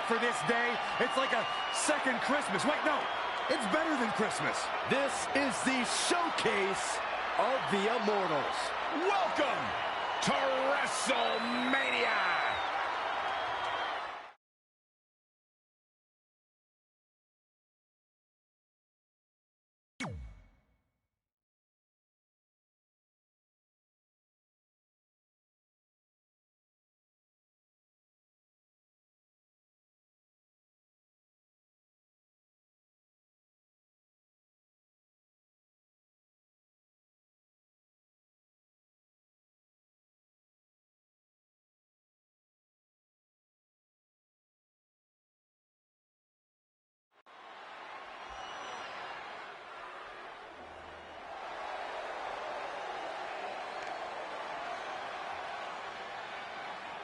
for this day. It's like a second Christmas. Wait, no, it's better than Christmas. This is the showcase of the Immortals. Welcome to WrestleMania!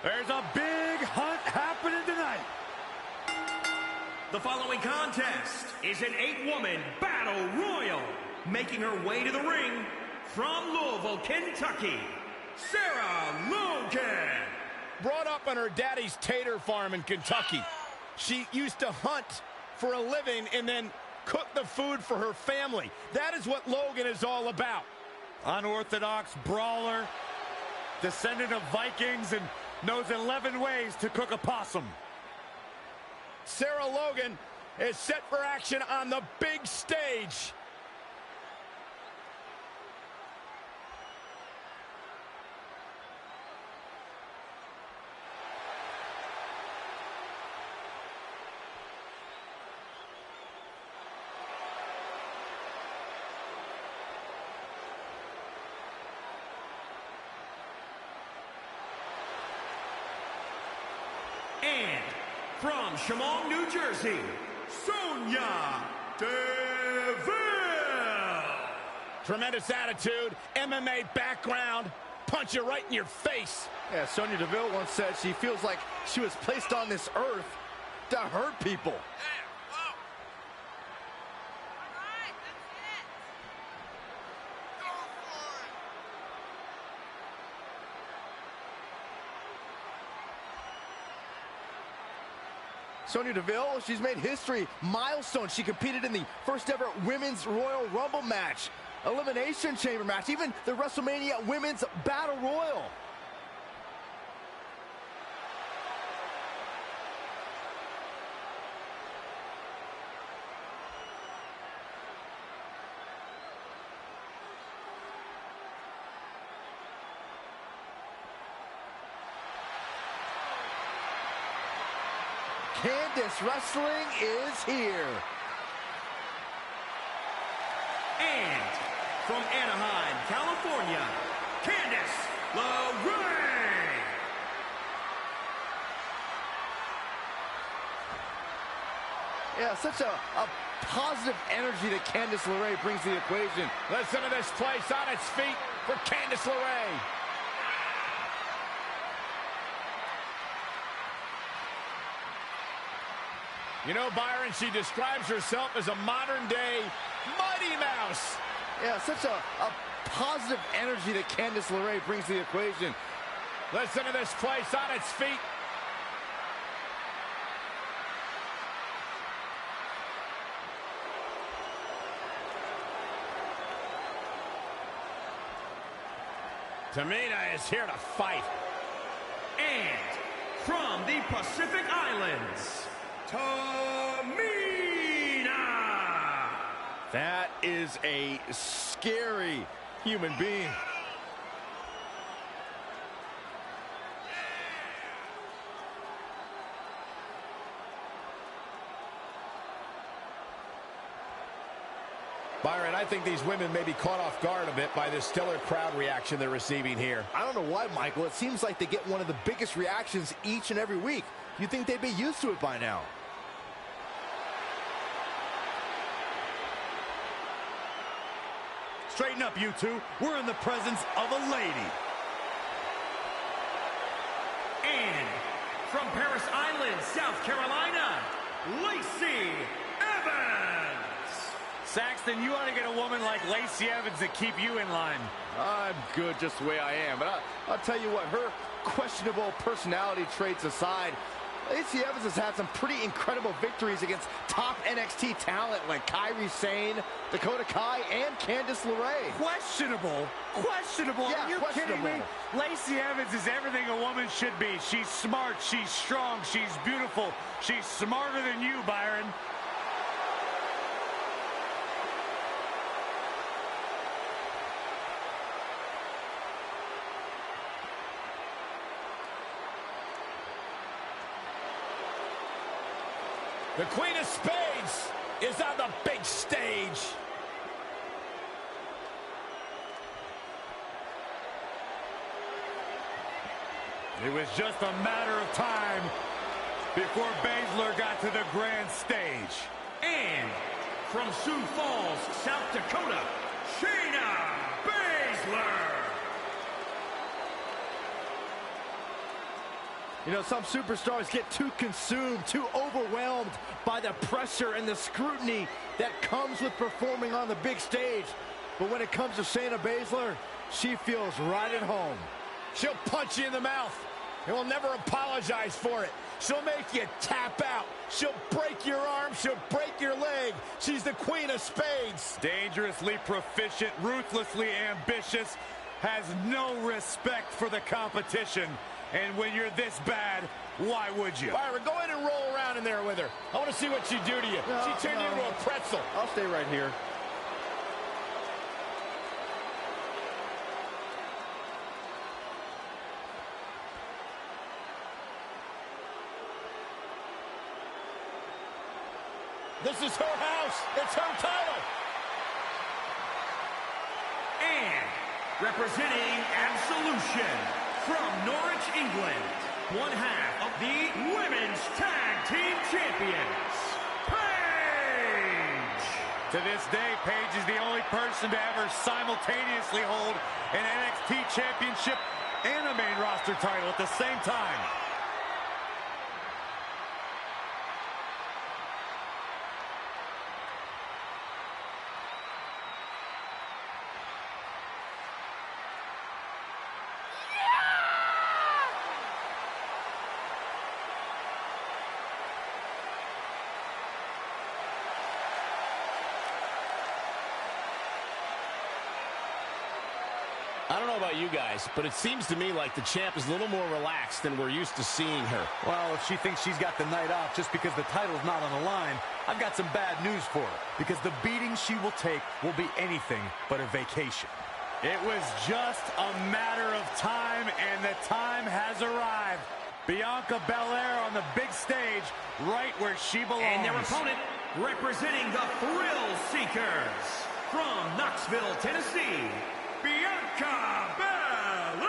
There's a big hunt happening tonight. The following contest is an 8-woman battle royal. Making her way to the ring from Louisville, Kentucky, Sarah Logan. Brought up on her daddy's tater farm in Kentucky. She used to hunt for a living and then cook the food for her family. That is what Logan is all about. Unorthodox brawler, descendant of Vikings, and knows 11 ways to cook a possum. Sarah Logan is set for action on the big stage. And from Chemung, New Jersey, Sonya Deville. Tremendous attitude, MMA background, punch you right in your face. Yeah, Sonya Deville once said she feels like she was placed on this earth to hurt people. Sonya Deville, she's made history, milestone. She competed in the first ever Women's Royal Rumble match, Elimination Chamber match, even the WrestleMania Women's Battle Royal. Candice Wrestling is here. And from Anaheim, California, Candice LeRae. Yeah, such a positive energy that Candice LeRae brings to the equation. Listen to this place on its feet for Candice LeRae. You know, Byron, she describes herself as a modern-day Mighty Mouse. Yeah, such a positive energy that Candice LeRae brings to the equation. Listen to this place on its feet. Tamina is here to fight. And from the Pacific Islands, Tamina. That is a scary human being. Byron, I think these women may be caught off guard a bit by this stellar crowd reaction they're receiving here. I don't know why, Michael. It seems like they get one of the biggest reactions each and every week. You'd think they'd be used to it by now. Straighten up, you two. We're in the presence of a lady. And from Paris Island, South Carolina, Lacey Evans. Saxton, you ought to get a woman like Lacey Evans to keep you in line. I'm good just the way I am. But I'll tell you what, her questionable personality traits aside, Lacey Evans has had some pretty incredible victories against top NXT talent like Kairi Sane, Dakota Kai, and Candice LeRae. Questionable? Yeah, Are you kidding me? Lacey Evans is everything a woman should be. She's smart, she's strong, she's beautiful. She's smarter than you, Byron. The Queen of Spades is on the big stage. It was just a matter of time before Baszler got to the grand stage. And from Sioux Falls, South Dakota, Shayna Baszler. You know, some superstars get too consumed, too overwhelmed by the pressure and the scrutiny that comes with performing on the big stage. But when it comes to Shayna Baszler, she feels right at home. She'll punch you in the mouth and will never apologize for it. She'll make you tap out. She'll break your arm. She'll break your leg. She's the Queen of Spades. Dangerously proficient, ruthlessly ambitious, has no respect for the competition. And when you're this bad, why would you? Byron, go in and roll around in there with her. I want to see what she do to you. She turned you into a pretzel. I'll stay right here. This is her house. It's her title. And representing Absolution from Norwich, England, one half of the Women's Tag Team Champions, Paige. To this day, Paige is the only person to ever simultaneously hold an NXT championship and a main roster title at the same time. I don't know about you guys, but it seems to me like the champ is a little more relaxed than we're used to seeing her. Well, if she thinks she's got the night off just because the title's not on the line, I've got some bad news for her. Because the beating she will take will be anything but a vacation. It was just a matter of time, and the time has arrived. Bianca Belair on the big stage, right where she belongs. And their opponent, representing the Thrill Seekers, from Knoxville, Tennessee, Bianca Belair.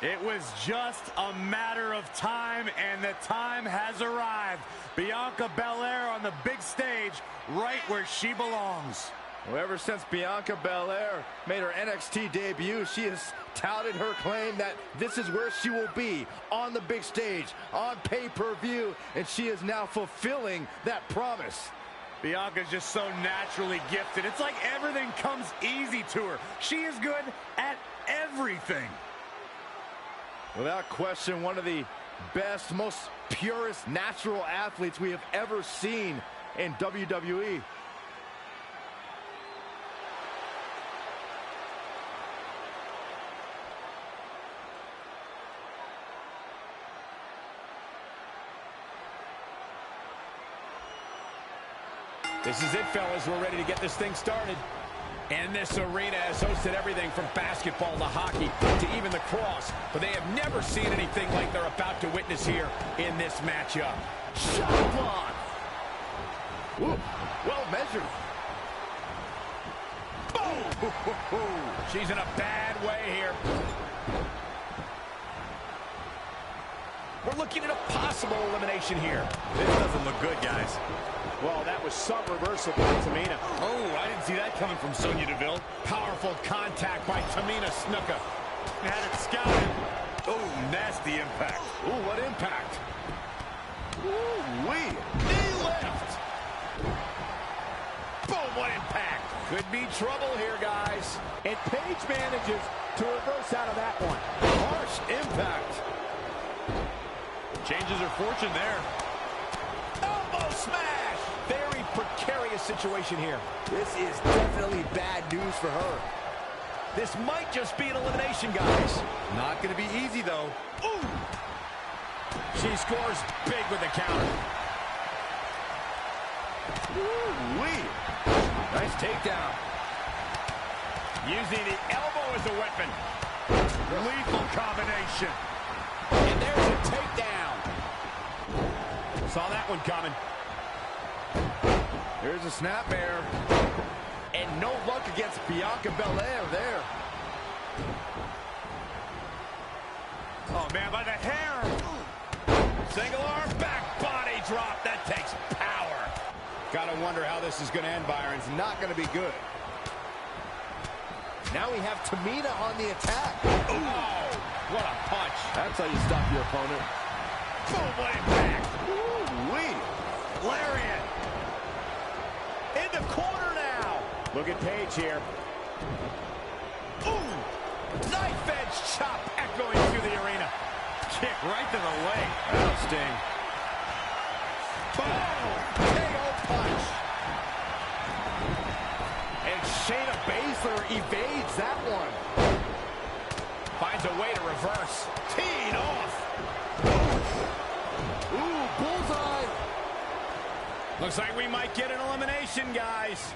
It was just a matter of time, and the time has arrived. Bianca Belair on the big stage, right where she belongs. Well, ever since Bianca Belair made her NXT debut, she has touted her claim that this is where she will be, on the big stage, on pay-per-view, and she is now fulfilling that promise. Bianca's just so naturally gifted. It's like everything comes easy to her. She is good at everything. Without question, one of the best, most purest natural athletes we have ever seen in WWE. This is it, fellas. We're ready to get this thing started. And this arena has hosted everything from basketball to hockey to even the cross. But they have never seen anything like they're about to witness here in this matchup. Shot block. Ooh, well measured. Boom! She's in a bad way here. We're looking at a possible elimination here. This doesn't look good, guys. Well, that was some reversal by Tamina. Oh, I didn't see that coming from Sonya Deville. Powerful contact by Tamina Snuka. Had it scouted. Oh, nasty impact. Ooh, what impact. Ooh-wee. Knee lift. Boom, what impact. Could be trouble here, guys. And Paige manages to reverse out of that one. Harsh impact. Changes her fortune there. Elbow smash! Very precarious situation here. This is definitely bad news for her. This might just be an elimination, guys. Not going to be easy, though. Ooh! She scores big with the counter. Ooh-wee. Nice takedown. Using the elbow as a weapon. Lethal combination. And there's a takedown. Saw that one coming. There's a snapmare. And no luck against Bianca Belair there. Oh, man, by the hair. Single arm back body drop. That takes power. Gotta wonder how this is going to end, Byron. It's not going to be good. Now we have Tamina on the attack. Oh, what a punch. That's how you stop your opponent. Boom, what impact. Ooh-wee. Lariat. In the corner now. Look at Paige here. Ooh. Knife edge chop echoing through the arena. Kick right to the leg. That'll sting. Boom. KO punch. And Shayna Baszler evades that one. Finds a way to reverse. Teed off. Ooh, bullseye. Looks like we might get an elimination, guys.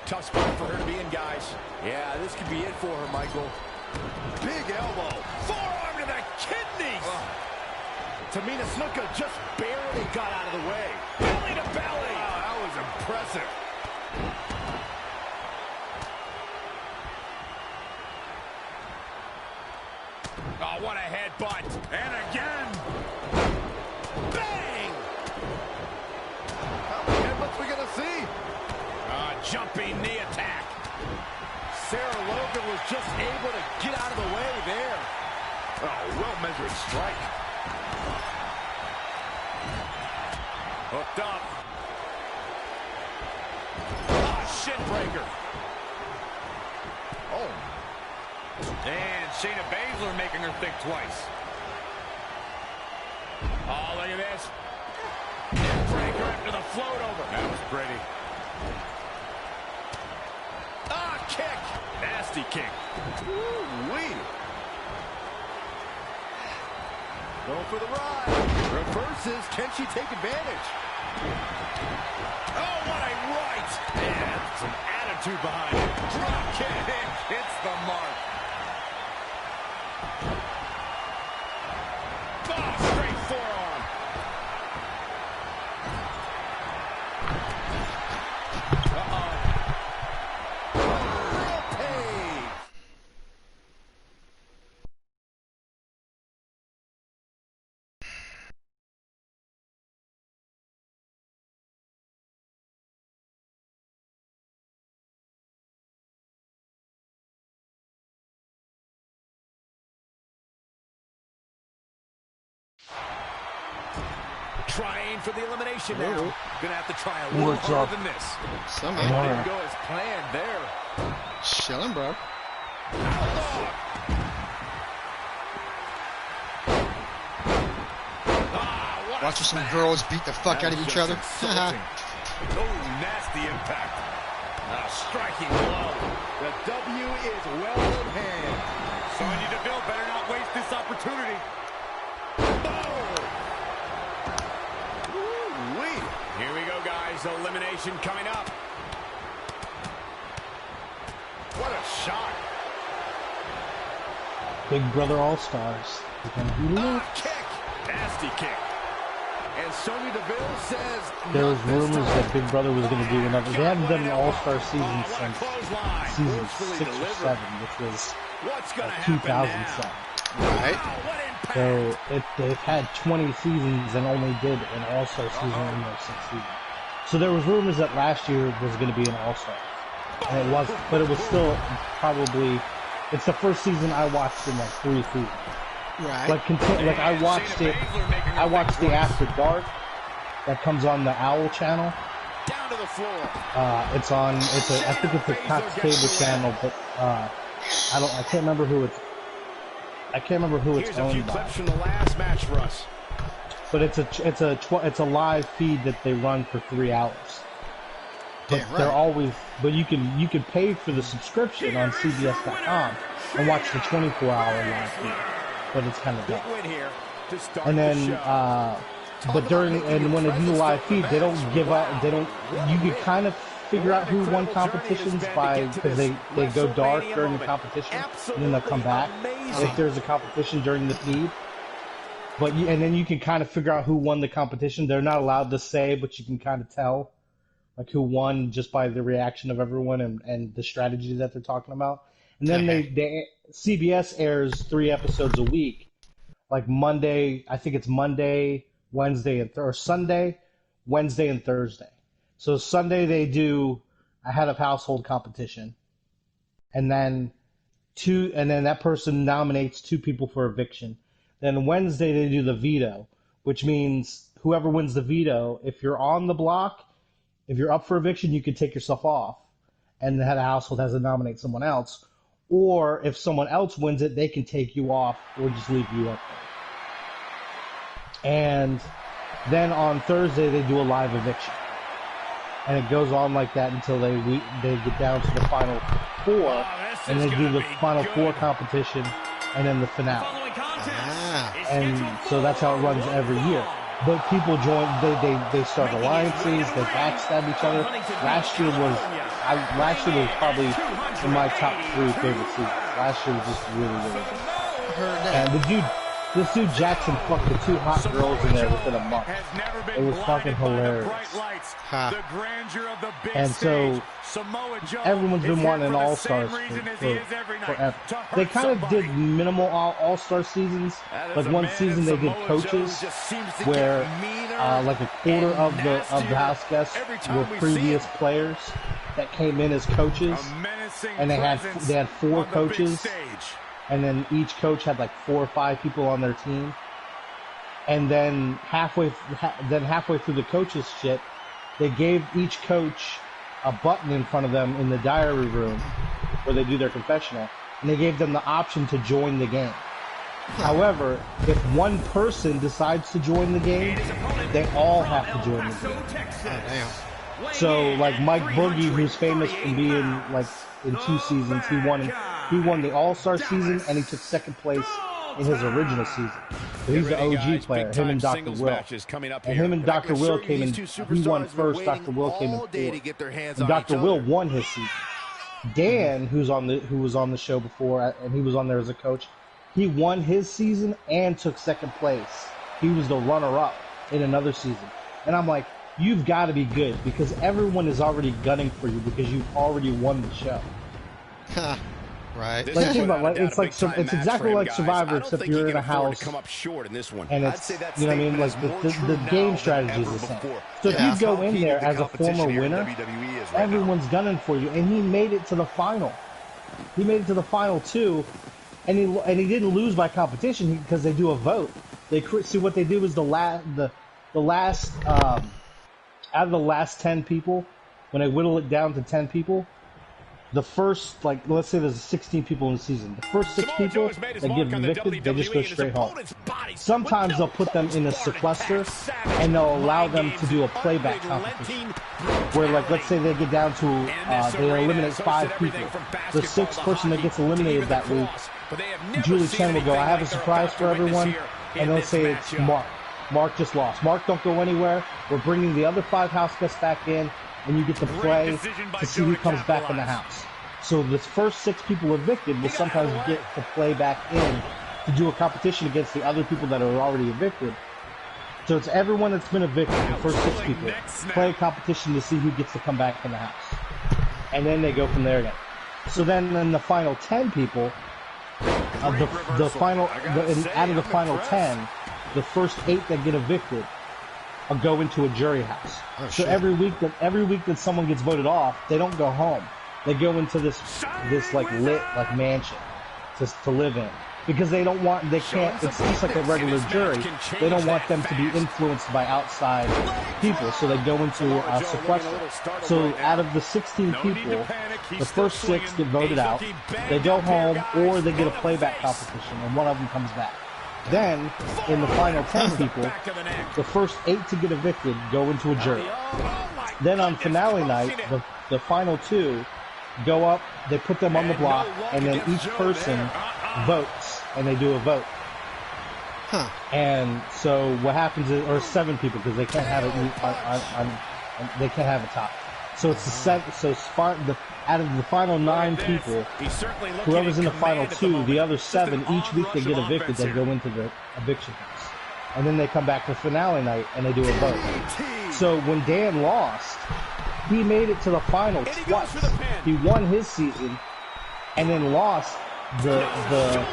Tough spot for her to be in, guys. Yeah, this could be it for her, Michael. Big elbow. Forearm to the kidneys. Tamina Snuka just barely got out of the way. Belly to belly. Wow, that was impressive. Oh, what a headbutt. And again. Bang! How many headbutts we gonna see? Jumping knee attack. Sarah Logan was just able to get out of the way there. Oh, well-measured strike. Hooked up. Shin breaker. Oh. And Shayna Baszler making her think twice. Oh, look at this. Neck breaker after the float over. That was pretty. Kick. Nasty kick. Woo-wee. Going for the ride. Reverses. Can she take advantage? Oh, what a right. And some attitude behind it. Drop kick. Hits the mark. Oh, straight forearm. Trying for the elimination now. Gonna have to try a little harder than this. Didn't go as planned there. Chilling, bro. Watching some girls beat the fuck out of each other. Oh, nasty impact. Striking blow. The W is well in hand. Sonya Deville better not waste this opportunity. Here we go, guys. Elimination coming up. What a shot. Big Brother All-Stars. Kick. Nasty kick. And Sonya Deville says There was rumors that Big Brother was going to do another. They haven't done an All-Star season since season 6 or 7, which was 2007. Right. So they've had 20 seasons and only did an All-Star season in those 6 seasons. So there was rumors that last year was going to be an All-Star, and it wasn't. But it was still probably. It's the first season I watched in like 3 seasons. Right. Like I watched it. I watched the After Dark that comes on the Owl channel. Down to the floor. It's on. I think it's a Cox cable channel, but I can't remember who it's. I can't remember who it's Here's a few owned by. clips from the last match for us. But it's a live feed that they run for 3 hours. But Damn right. they're always, but you can pay for the subscription on CBS.com and watch the 24-hour live feed. But it's kind of Big dumb. win here to start And then, the show. but when they do the live feed, they don't give up. They don't. You can kind of figure out who won competitions because they go dark during the competition, and then they'll come back if there's a competition during the feed. But and then you can kind of figure out who won the competition. They're not allowed to say, but you can kind of tell, like who won just by the reaction of everyone and the strategy that they're talking about. And then CBS airs 3 episodes a week, like Monday. I think it's Monday, Wednesday, or Sunday, Wednesday, and Thursday. So Sunday they do a head of household competition, and then that person nominates 2 people for eviction. Then Wednesday they do the veto, which means whoever wins the veto, if you're on the block, if you're up for eviction, you can take yourself off, and the head of household has to nominate someone else. Or if someone else wins it, they can take you off or just leave you up there. And then on Thursday they do a live eviction, and it goes on like that until they get down to the final 4, and they do the final 4 competition, and then the finale. And so that's how it runs every year. But people join, they start alliances, they backstab each other. Last year was probably in my top 3 favorite seasons. Last year was just really, really good. And this dude Jackson fucked the 2 hot girls in there within a month. It was fucking hilarious. And so everyone's been wanting an All-Stars for forever. They kind of did minimal All-Star seasons. Like one season they did coaches, where like a quarter of the house guests were previous players that came in as coaches, and they had 4 coaches. And then each coach had like 4 or 5 people on their team. And then halfway through the coaches shit, they gave each coach a button in front of them in the diary room where they do their confessional, and they gave them the option to join the game. However, if one person decides to join the game, they all have to join the game. Oh, damn. So, like Mike Boogie, who's famous for being like in 2 seasons, he won the All-Star season, and he took 2nd place in his original season. So he's the OG player, him and Dr. Will. And him and Dr. Will came in, he won first, Dr. Will came in 4th. And Dr. Will won his season. Dan, who was on the show before, and he was on there as a coach, he won his season and took 2nd place. He was the runner-up in another season. And I'm like, you've got to be good, because everyone is already gunning for you because you've already won the show. Right. Like, think about it. It's exactly like Survivor, except you're in a house, and it's, you know what I mean? Like the game strategy is the same. So if you go in there as a former winner, everyone's gunning for you, and he made it to the final. He made it to the final too, and he didn't lose by competition because they do a vote. They see what they do is the last out of the last 10 people, when they whittle it down to 10 people. The first, like, let's say there's 16 people in the season. The first 6 people that get evicted, they just go straight home. Sometimes they'll put them in a sequester, and they'll allow them to do a playback competition. Where, like, let's say they get down to, they eliminate 5 people. The 6th person that gets eliminated that week, Julie Chen will go, I have a surprise for everyone, and they'll say it's Mark. Mark just lost. Mark, don't go anywhere. We're bringing the other 5 house guests back in, and you get to play to see who comes back in the house. So the first 6 people evicted will sometimes get to play back in to do a competition against the other people that are already evicted. So it's everyone that's been evicted, the first 6 people, play a competition to see who gets to come back in the house. And then they go from there again. So then in the final 10 people, out of the final 10, the first 8 that get evicted go into a jury house. So every week that someone gets voted off, they don't go home. They go into this like lit like mansion to live in. because they can't, it's just like a regular jury. They don't want them to be influenced by outside people, so they go into a sequester. So out of the 16 people, the first 6 get voted out, they go home, or they get a playback competition, and one of them comes back. Then, in the final 10 people, the first 8 to get evicted go into a jury. Then on finale night, the final 2 go up, they put them on the block, and then each person votes, and they do a vote. Huh. And so what happens is, or 7 people, because they can't have it they can't have a tie. So it's the 7. So it's out of the final 9 people, whoever's in the final 2, the other 7 each week they get evicted. They go into the eviction house, and then they come back for finale night and they do a vote. So when Dan lost, he made it to the final twice. He won his season, and then lost the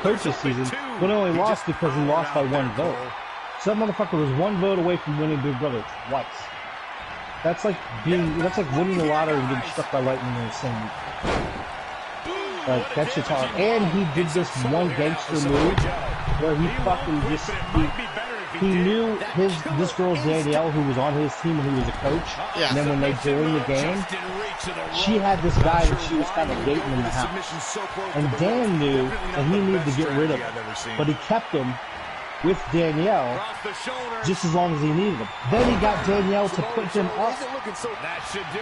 coach's season, but only lost because he lost by 1 vote. So that motherfucker was 1 vote away from winning Big Brother twice. That's like winning the lottery and getting struck by lightning in the same week. Like, that shit's hard. And he did this one gangster move where he fucking just he knew this girl Danielle, who was on his team when he was a coach. Yeah. And then when they joined the game, she had this guy that she was kind of dating in the house. And Dan knew that he needed to get rid of him, but he kept him with Danielle just as long as he needed him. Then he got Danielle to put him up.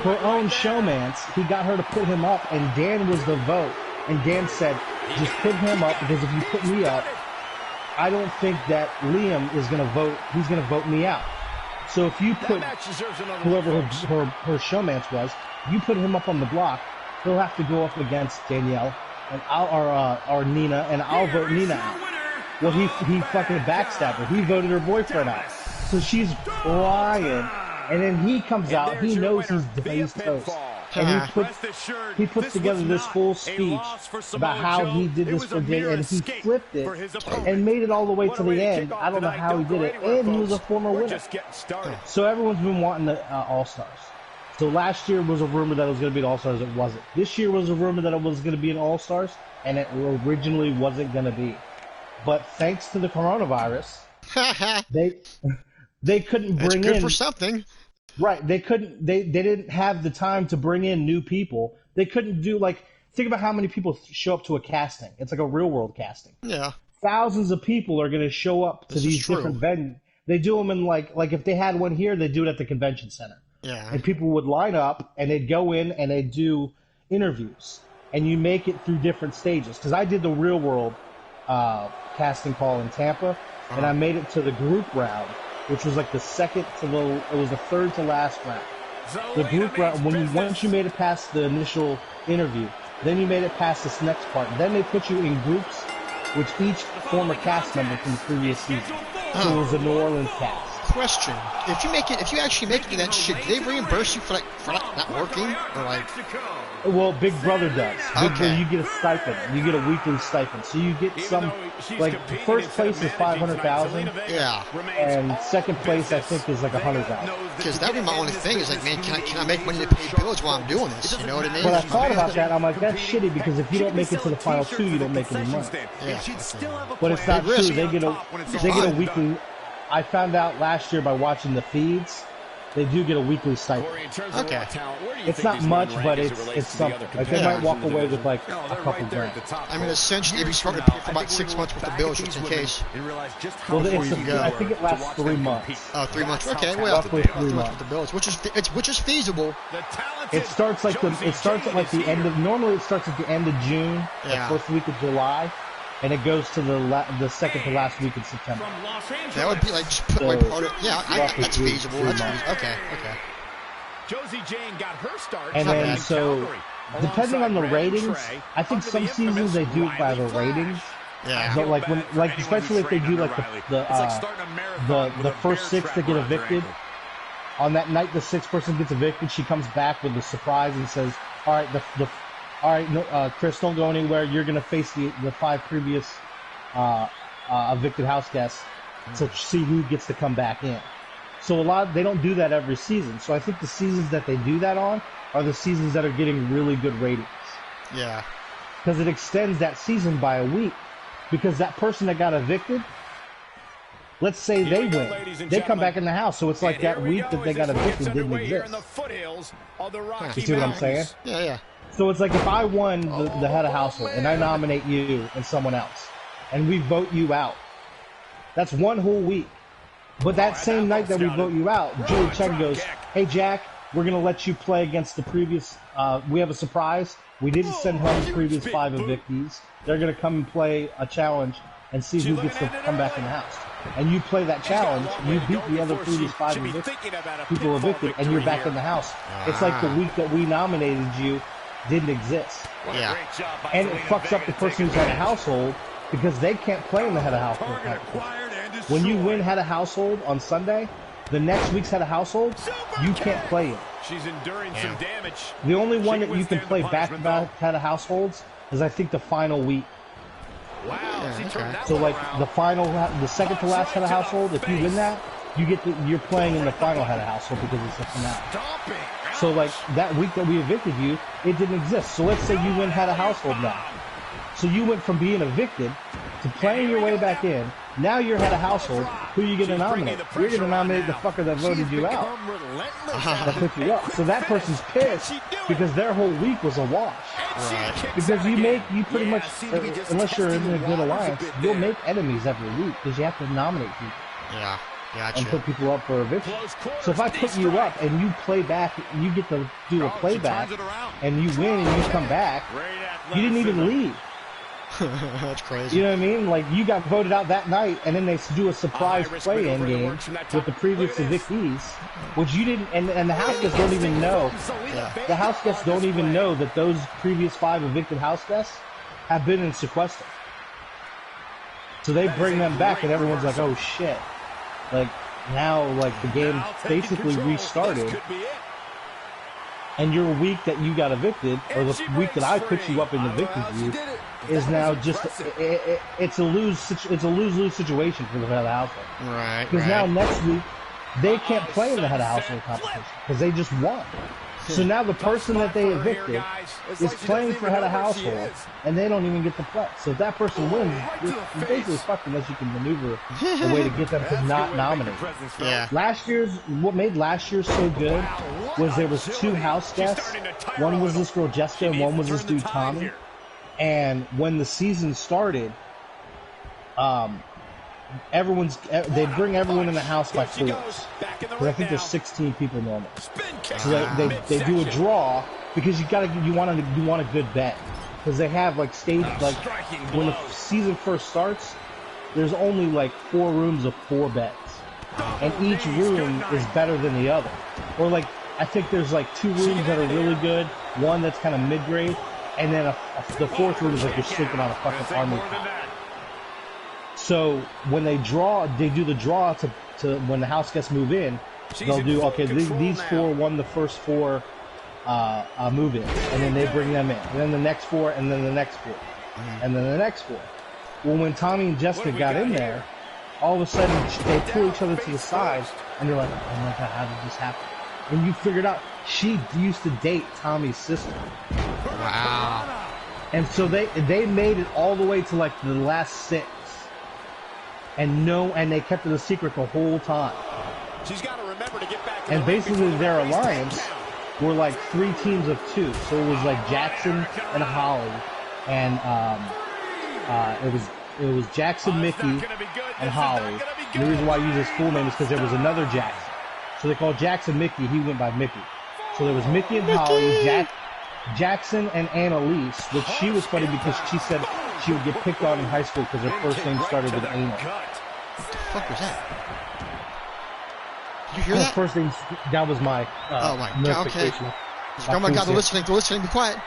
Her own showmance, he got her to put him up, and Dan was the vote. And Dan said, just put him up, because if you put me up, I don't think that Liam is going to vote. He's going to vote me out. So if you put whoever her showmance was, you put him up on the block, he'll have to go up against Danielle and or Nina, and I'll vote Nina out. Well, he fucking backstabbed her. He voted her boyfriend out. So she's crying, and then he comes out. He knows he's toast. And he puts together this full speech about how he did this for Danielle, and he flipped it and made it all the way to the end. I don't know how he did it, and he was a former winner. So everyone's been wanting the All-Stars. So last year was a rumor that it was going to be an All-Stars. It wasn't. This year was a rumor that it was going to be an All-Stars, and it originally wasn't going to be. But thanks to the coronavirus, they couldn't bring in. It's good for something. Right, they couldn't. They didn't have the time to bring in new people. They couldn't do, like, think about how many people show up to a casting. It's like a real world casting. Yeah. Thousands of people are going to show up to these different venues. They do them in like if they had one here, they do it at the convention center. Yeah. And people would line up and they'd go in and they'd do interviews, and you make it through different stages. Because I did the real world casting call in Tampa, and I made it to the group round, which was like the third to last round. The group round, once you made it past the initial interview, then you made it past this next part. Then they put you in groups, which each former cast member from the previous season. So it was a New Orleans cast. Question: if you actually make it to that shit, do they reimburse you for not working, or like? Well, Big Brother does. Big Brother, you get a stipend. You get a weekly stipend. So you get some, like, first place is $500,000. Yeah. And second place, I think, is like $100,000. Because that would be my only thing. Is like, man, can I make money to pay bills while I'm doing this? You know what I mean? When I thought about that, I'm like, that's shitty, because if you don't make it to the final 2, you don't make any money. Yeah. But it's not true. They get a weekly. I found out last year by watching the feeds, they do get a weekly stipend. Okay. It's not much, but it's something. Like, they might walk away with like a couple grand. I mean, essentially, if you start to pay for about 6 months worth of bills, just in case. Well, I think it lasts 3 months. Oh, 3 months. Okay, well, Roughly 3 months worth of bills, which is feasible. It starts at like the end of. Normally, it starts at the end of June, the first week of July, and it goes to the second to last week in September. That would be like just put my part of. Yeah, that's feasible. That's feasible. Okay. Josie Jane got her start. And then so, depending on the ratings, I think some seasons they do it by the ratings. Yeah. But like especially if they do like the first 6 that get evicted. On that night, the 6th person gets evicted. She comes back with a surprise and says, "All right, Chris, don't go anywhere. You're gonna face the 5 previous evicted house guests to see who gets to come back in." So they don't do that every season. So I think the seasons that they do that on are the seasons that are getting really good ratings. Yeah. Because it extends that season by a week. because that person that got evicted, let's say they win, they come back in the house. So it's like that week that they got evicted didn't exist. You see what I'm saying? Yeah, yeah. So it's like if I won the head of household and I nominate you and someone else, and we vote you out, that's one whole week. But that same night that we vote you out, Julie Chen goes, "Hey Jack, we're gonna let you play against the previous. We have a surprise. We didn't send home the previous 5 evictees. They're gonna come and play a challenge and see who gets to come back in the house. And you play that challenge, you beat the other previous 5 people evicted, and you're back in the house. It's like the week that we nominated you didn't exist. Yeah. And it fucks up the person who's had a household because they can't play in the head of household. When you win head of household on Sunday, the next week's head of household, you can't play it. She's enduring some damage. The only one that you can play back-to-back head of households is, I think, the final week. Wow. So like the second to last head of household, if you win that, you're playing in the final head of household because it's the finale. So like that week that we evicted you, it didn't exist. So let's say you win head of household now. So you went from being evicted to playing your way back in. Now you're head of household. Who are you going to nominate? You're going to nominate the fucker that voted you out. That put you up. So that person's pissed because their whole week was a wash. Right. Because you pretty much, unless you're in a good alliance, you'll make enemies every week because you have to nominate people. Yeah. Gotcha. And put people up for eviction. So if I put you up and you play back, you get to do a playback, and you win and you come back, you didn't even leave. That's crazy. You know what I mean? Like, you got voted out that night, and then they do a surprise play-in game with the previous evictees, which you didn't, and the house guests don't even know. Yeah. The house guests don't even know that those previous 5 evicted house guests have been in sequester. So they bring them back, and everyone's like, oh shit. Like, now, like, the game basically restarted, and your week that you got evicted, or the week that I put you up and evicted you, is now just, it's a lose-lose situation for the head of household. Right, Because now next week, they can't play in the head of household competition, because they just won. So now the person that they evicted is playing for head of household, and they don't even get to play. So if that person wins, you're basically fucked unless you can maneuver a way to get them to not nominate. Yeah. What made last year so good was there was 2 house guests. One was this girl Jessica, and one was this dude Tommy. And when the season started, they bring everyone in the house by 4s. But I think there's 16 people normally. So they do a draw because you want a good bet, because they have like when the season first starts, there's only like 4 rooms of 4 bets, and each room is better than the other. Or like I think there's like 2 rooms that are really good, one that's kind of mid-grade, and then the 4th room is like you're sleeping on a fucking army top. So when they do the draw to when the house guests move in, they'll do, okay, these 4 won the first 4 move in, and then they bring them in, and then the next 4, and then the next 4, and then the next 4. Well, when Tommy and Jessica got in there, all of a sudden they pull each other to the side, and they're like, oh my god, how did this happen? And you figured out she used to date Tommy's sister. Wow. And so they made it all the way to like the last 6. And they kept it a secret the whole time. She's got to remember to get back. And basically their alliance were like 3 teams of 2. So it was like Jackson and Holly, and it was Jackson, Mickey, and Holly. And the reason why I use his full name is because there was another Jackson. So they called Jackson Mickey. He went by Mickey. So there was Mickey and Holly, Jackson and Annalise, which she was funny because she said she would get picked on in high school because her first name started with anal. What the fuck was that? Did you hear that? First name, that was my oh my god, okay. Oh my god, they're listening, be quiet.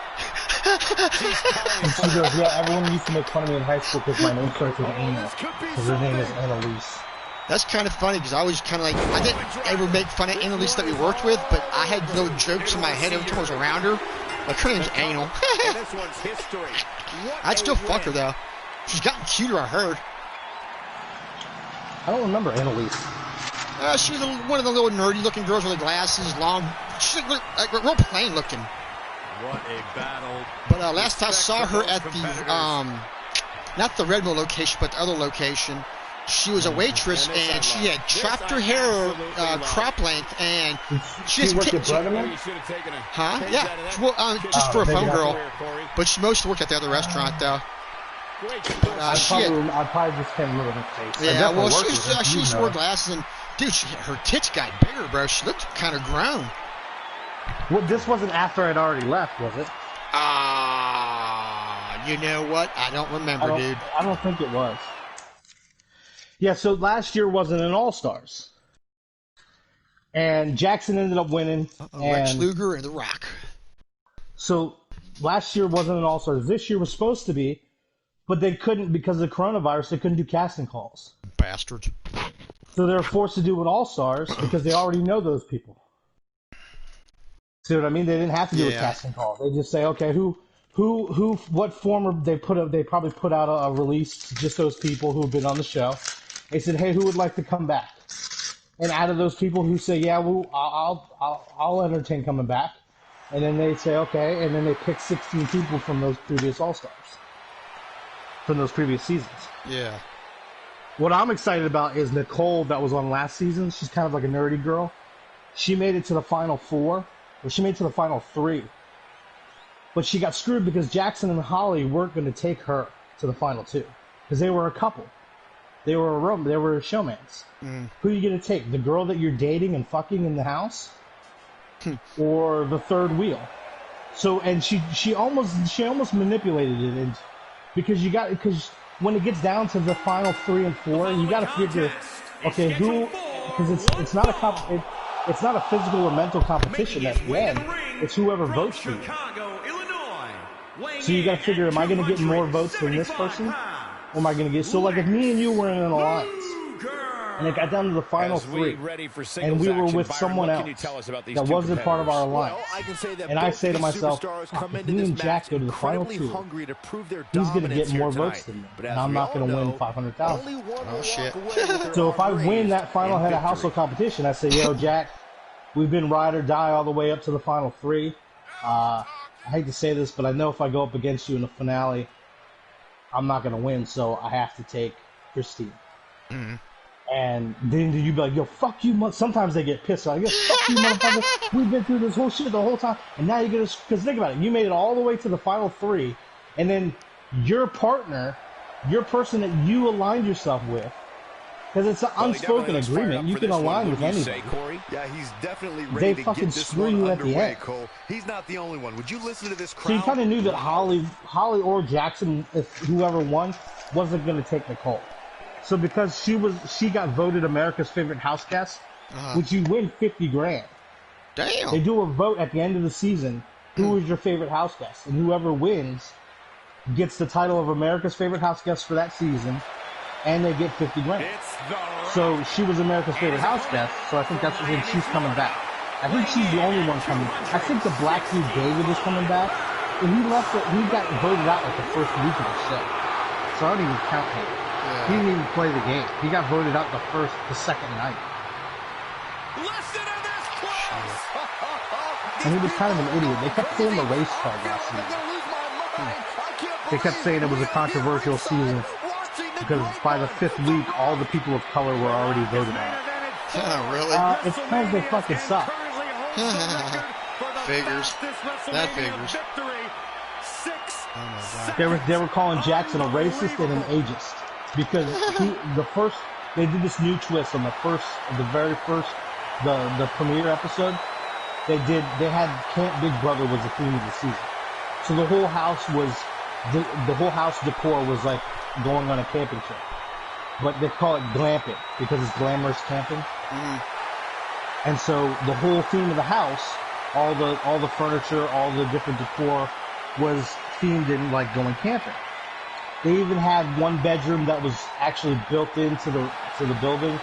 And she goes, yeah, everyone used to make fun of me in high school because my name starts with anal, because her name is Annalise. That's kind of funny because I was kind of like, I didn't ever make fun of Annalise that we worked with, but I had little jokes in my head every time I was around her. Like, her name's Anal. I'd still fuck her, though. She's gotten cuter, I heard. I don't remember Annalise. She was one of the little nerdy-looking girls with the glasses, long. She's like real plain-looking. What a battle. But last I saw her at the, not the Red Mill location, but the other location. She was a waitress, and she had chopped her hair crop length, and she worked at Brenneman? Huh? Yeah, just for a phone girl. But she mostly worked at the other restaurant, though. I probably just can't remember her face. Yeah, well, she used to wear glasses, and dude, her tits got bigger, bro. She looked kind of grown. Well, this wasn't after I'd already left, was it? You know what? I don't remember, dude. I don't think it was. Yeah, so last year wasn't an All-Stars. And Jackson ended up winning. Lex Luger and The Rock. So last year wasn't an All-Stars. This year was supposed to be, but they couldn't because of the coronavirus. They couldn't do casting calls. Bastards. So they were forced to do an All-Stars because they already know those people. See what I mean? They didn't have to do a casting call. They just say, okay, what form they put up? They probably put out a release to just those people who have been on the show. They said, hey, who would like to come back? And out of those people who say, yeah, well, I'll entertain coming back. And then they say, okay, and then they pick 16 people from those previous All-Stars. From those previous seasons. Yeah. What I'm excited about is Nicole that was on last season. She's kind of like a nerdy girl. She made it to the Final Four. Or she made it to the Final Three. But she got screwed because Jackson and Holly weren't going to take her to the Final Two. Because they were a couple. They were a showmans. Who are you going to take? The girl that you're dating and fucking in the house? Or the third wheel? So, and she almost manipulated it. And because when it gets down to the Final 3 and 4, you got to figure, okay, because it's not a physical or mental competition at the end. It's whoever votes for you. So you got to figure, am I going to get more votes than this person? Or am I going to get... So, like, if me and you were in an alliance, and it got down to the Final 3, and we were with someone else that wasn't part of our alliance, and I say to myself, if me and Jack go to the Final 2, he's going to get more votes than me, and I'm not going to win 500,000. Oh, shit. So if I win that final head of household competition, I say, yo, Jack, we've been ride or die all the way up to the Final 3. I hate to say this, but I know if I go up against you in the finale, I'm not going to win, so I have to take Christine. Mm-hmm. And then you'd be like, yo, fuck you. Sometimes they get pissed off. Yo, fuck you, motherfucker. We've been through this whole shit the whole time. And now you're going to... Because think about it. You made it all the way to the Final 3. And then your partner, your person that you aligned yourself with, because it's an unspoken agreement. You can align with anybody. Yeah, he's definitely ready they to fucking get this screw you at the end. Cole. He's not the only one. Would you listen to this crowd? So you kind of knew that Holly or Jackson, if whoever won, wasn't going to take Nicole. So because she got voted America's favorite house guest, which you win $50,000. Damn. They do a vote at the end of the season. Who is your favorite house guest? And whoever wins gets the title of America's favorite house guest for that season, and they get $50,000. So she was America's favorite house guest. So I think that's when she's coming back. I think she's the only one coming. I think the black dude David is coming back. And he got voted out like the first week of the show. So I don't even count him. He didn't even play the game. He got voted out the second night. And he was kind of an idiot. They kept pulling the race card last season. They kept saying it was a controversial season because by the 5th week, all the people of color were already voted out. Oh, really? It's because they fucking suck. Figures. That figures. Oh my God. They were calling Jackson a racist and an ageist. Because they did this new twist on the very first premiere episode. They had Camp Big Brother was the theme of the season. So the whole house decor was like going on a camping trip. But they call it glamping because it's glamorous camping. Mm-hmm. And so the whole theme of the house, all the furniture, all the different decor was themed in like going camping. They even had one bedroom that was actually built into the building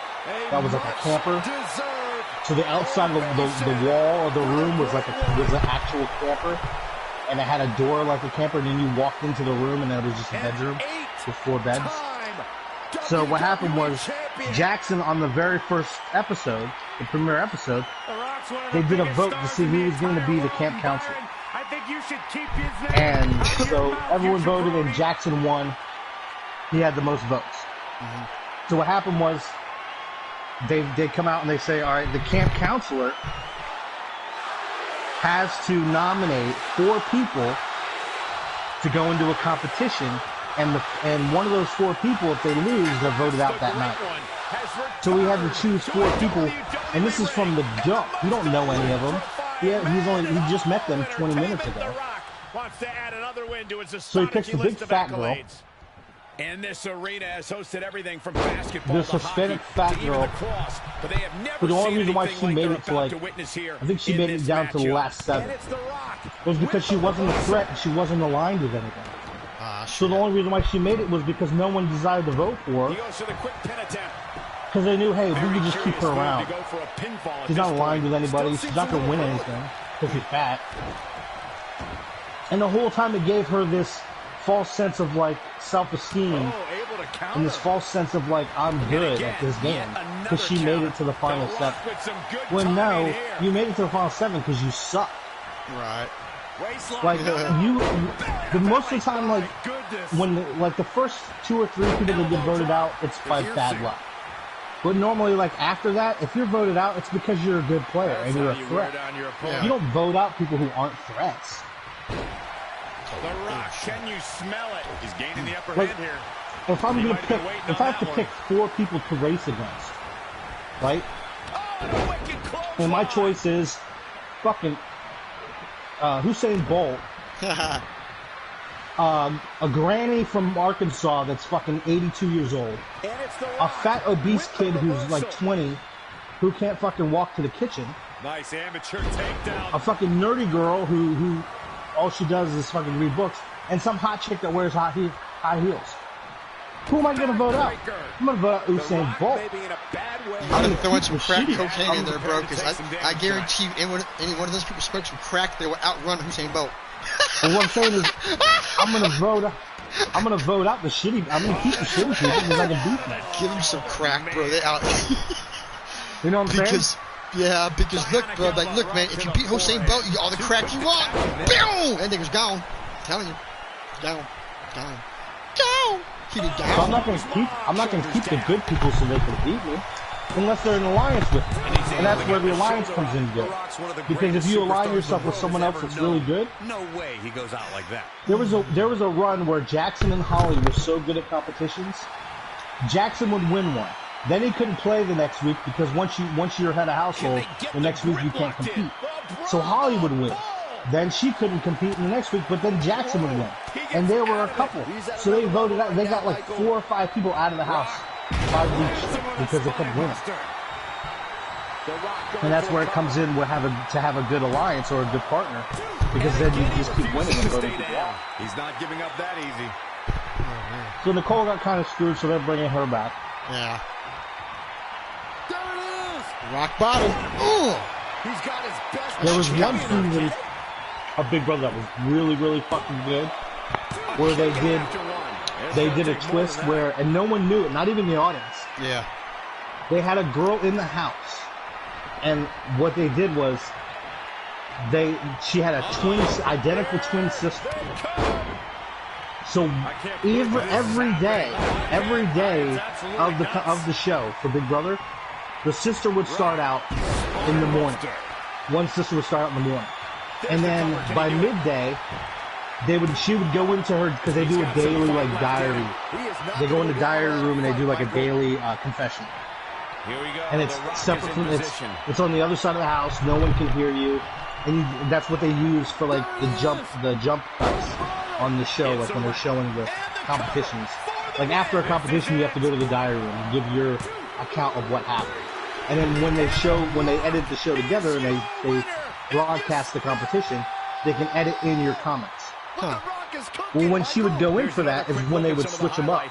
that was like a camper. So the outside of the wall of the room was an actual camper, and it had a door like a camper. And then you walked into the room, and then it was just a bedroom with 4 beds. So what happened was Jackson on the very first episode, the premiere episode, they did a vote to see who was going to be the camp counselor. And so everyone voted, and Jackson won. he had the most votes. So what happened was they come out and they say, all right, the camp counselor has to nominate 4 people to go into a competition, and one of those 4 people, if they lose, they're voted out that night. So we had to choose 4 people, and this is from the jump. We don't know any of them. He just met them 20 minutes ago. So he picks the big fat girl. And this arena has hosted everything from basketball this to Hispanic hockey fat to even girl. lacrosse, but they have never But the only seen reason why anything she like made they're it to about like, to witness here I think she in made it this down to the matchup. last 7. And it's The Rock. It was because she wasn't a threat and she wasn't aligned with anything. So the only reason why she made it was because no one decided to vote for He her. goes for the quick pin attempt. Because they knew, hey, we Very could just keep her curious move around. to go for a pinfall at She's this not aligned point. with anybody. Still She's not seems going to win a little anything because she's fat. And the whole time it gave her this false sense of like self-esteem able to counter. and this false sense of like, I'm good at this game because she made it to the final 7. With some good Well, no, timing here. you made it to the final 7 because you suck. Right. Like the most of the time, like when the first 2 or 3 people that get voted out, it's by bad luck. But normally, like after that, if you're voted out, it's because you're a good player and you're a threat. You don't vote out people who aren't threats. The Rock, can you smell it? He's gaining the upper Like, hand here. if I'm He gonna might be pick, waiting if on I have to that pick 4 people to race against, right? Oh, and a wicked close And my line. choice is fucking Usain Bolt, a granny from Arkansas that's fucking 82 years old, And it's The a Rock fat obese with kid the who's like reversal. 20, who can't fucking walk to the kitchen, Nice amateur takedown. a fucking nerdy girl who all she does is fucking read books, and some hot chick that wears high heels. Who am I going to vote out? I'm going to vote out Usain Bolt. Maybe in a bad way. I'm gonna throw in some crack Shitty. cocaine in there, bro, because Take some I damage guarantee you, any one of those people smoked some crack, they will outrun Usain Bolt. But what I'm saying is, I'm gonna vote out the shitty. I'm gonna keep the shitty people because I can beat them. Give them some crack, bro. They out. You know what I'm saying? Because look, bro, like look, man, if you beat Usain Bolt, you get all the crack you want. Boom! That nigga's gone. I'm telling you, gone. He be So I'm gone. not gonna keep the good people so they can beat me, unless they're in alliance with me, and that's where the alliance comes in good. Because if you align yourself with someone else that's really good, No way he goes out like that. there was a run where Jackson and Holly were so good at competitions, Jackson would win one. Then he couldn't play the next week because once you're head of household, the next week you can't compete. So Holly would win. Then she couldn't compete in the next week, but then Jackson would win. And there were a couple. So they voted out. They got like 4 or 5 people out of the house 5 weeks because they couldn't win. And that's where it comes in with to have a good alliance or a good partner, because then you just keep winning and voting people out. He's not giving up that easy. So Nicole got kind of screwed, so they're bringing her back. Yeah. Rock bottom. Ooh. He's got his best. There was one season of Big Brother that was really, really fucking good, where they did a twist where, and no one knew it, not even the audience. Yeah. They had a girl in the house, and what they did was she had a identical twin sister. So every day of the show for Big Brother, the sister would start out in the morning. One sister would start out in the morning, and then by midday, she would go into her, because they do a daily like diary. They go in the diary room and they do like a daily confession. Here we go. And it's The Rock separate is in from it's on the other side of the house. No one can hear you, and that's what they use for like the jump cuts on the show, like when they're showing the competitions. Like after a competition, you have to go to the diary room and give your account of what happened. And then when they edit the show together and they broadcast the competition, they can edit in your comments. Well, when she would go in for that is when they would switch them up,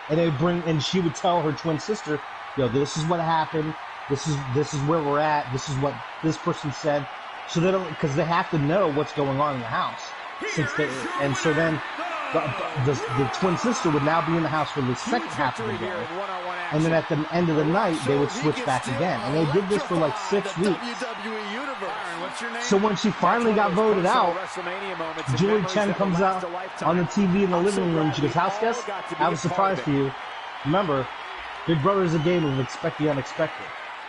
and she would tell her twin sister, "Yo, this is what happened. This is where we're at. This is what this person said." So they don't, because they have to know what's going on in the house. So then the twin sister would now be in the house for the second half of the day, and then at the end of the night they would switch back again. And they did this for like 6 weeks. So when she finally got voted out, Julie Chen comes out on the TV in the living room. She goes, "House guest, I have a surprise for you. Remember, Big Brother is a game of expect the unexpected."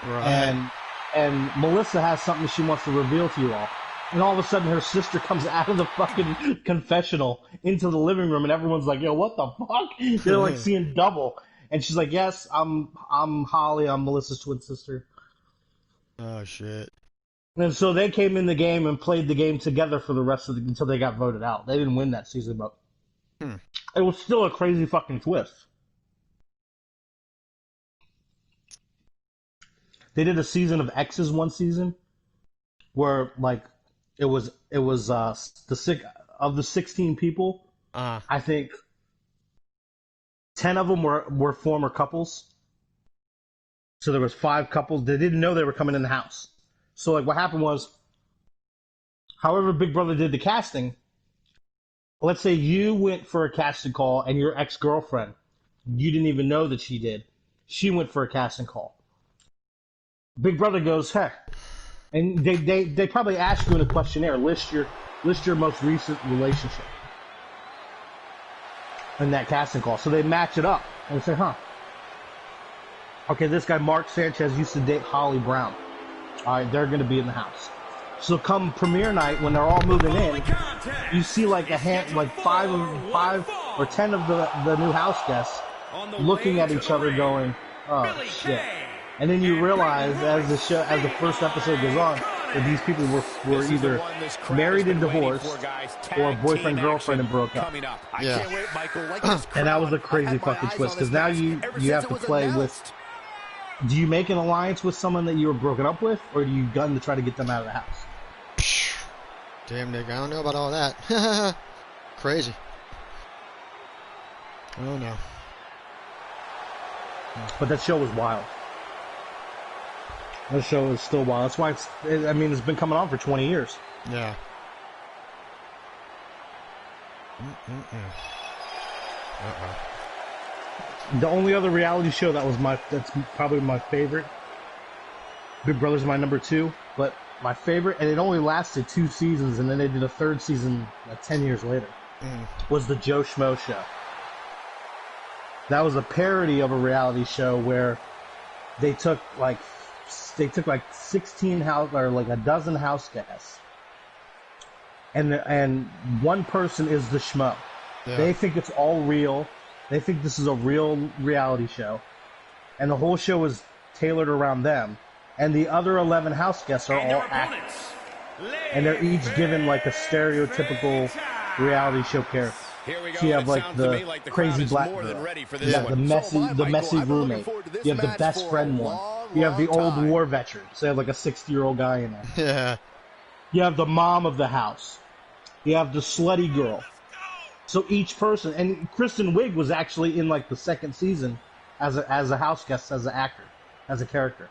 Right. And Melissa has something she wants to reveal to you all. And all of a sudden, her sister comes out of the fucking confessional into the living room, and everyone's like, "Yo, what the fuck?" They're like seeing double. And she's like, "Yes, I'm Holly. I'm Melissa's twin sister." Oh shit. And so they came in the game and played the game together for the rest of the until they got voted out. They didn't win that season, but it was still a crazy fucking twist. They did a season of X's one season where like it was of the 16 people, I think 10 of them were former couples. So there was 5 couples. They didn't know they were coming in the house. So like what happened was, however Big Brother did the casting, let's say you went for a casting call and your ex-girlfriend, you didn't even know that she did. She went for a casting call. Big Brother goes, "Hey," and they probably ask you in a questionnaire, list your most recent relationship in that casting call. So they match it up and say, okay, this guy Mark Sanchez used to date Holly Brown. All right, they're going to be in the house. So come premiere night, when they're all moving in, you see like 5 or 10 of the new house guests looking at each other going, "Oh shit." And then you realize as the first episode goes on that these people were either married and divorced or boyfriend girlfriend and broke up. Yeah. And that was a crazy fucking twist because now you have to play with. Do you make an alliance with someone that you were broken up with, or do you gun to try to get them out of the house? Damn, Nick, I don't know about all that. Crazy. Oh no. But that show was wild. That show is still wild. That's why it's been coming on for 20 years. Yeah. The only other reality show that's probably my favorite. Big Brother's my number 2, but my favorite, and it only lasted 2 seasons, and then they did a 3rd season 10 years later, was the Joe Schmo Show. That was a parody of a reality show where they took like 16 house or like a dozen house guests, and one person is the schmo. Yeah. They think it's all real. They think this is a real reality show, and the whole show is tailored around them. And the other 11 house guests are all actors, and they're each given like a stereotypical reality show character. So you have like the crazy black girl, you have the messy roommate, you have the best friend one, you have the old war veteran, so you have like a 60-year-old guy in there. Yeah. You have the mom of the house, you have the slutty girl. So each person, and Kristen Wiig was actually in like the 2nd season as a house guest, as an actor, as a character.